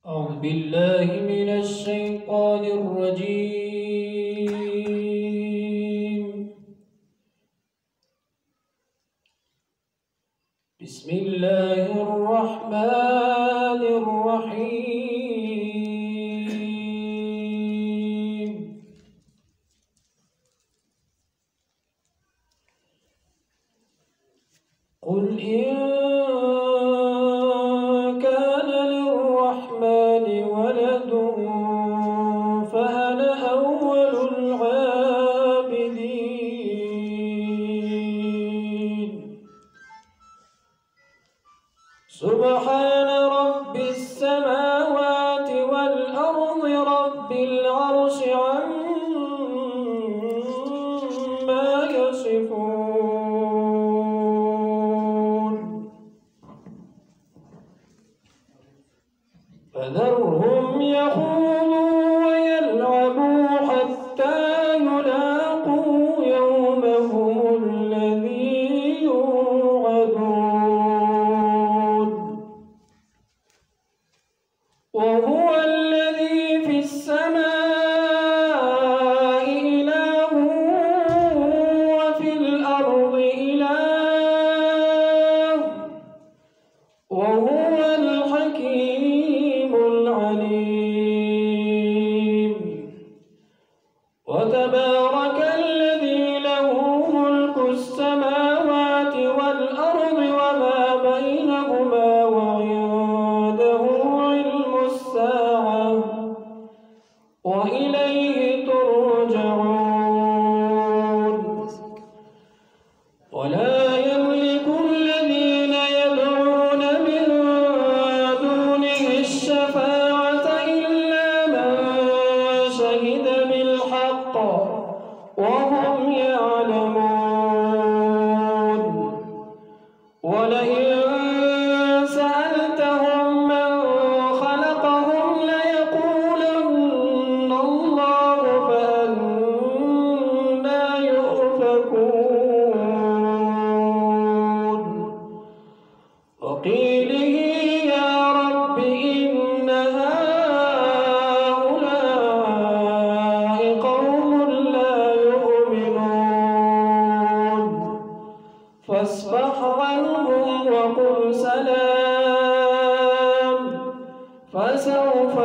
أعوذ بالله من الشيطان الرجيم. بسم الله الرحمن الرحيم. قل إن كان للرحمن ولد فأنا أول العابدين. سبحان رب السماوات والأرض رب العرش عما يصفون. فذرهم يخوضوا ويلعبوا حتى يلاقوا يومهم الذي يوعدون. وهو الذي في السماء إله وفي الأرض إله وهو الحكيم العليم. وتبارك الذي له ملك السماوات والأرض وما بينهما وعنده علم الساعة وإليه ترجعون. ولا يملك الذين يدعون من دونه الشفاعة إلا من شهد بالحق وهم يعلمون. ولئن سألتهم من خلقهم ليقولن الله فأنى يؤفكون. وقيله يا رب إن هؤلاء قوم لا يؤمنون فاصفح عنهم وقل سلام فسوف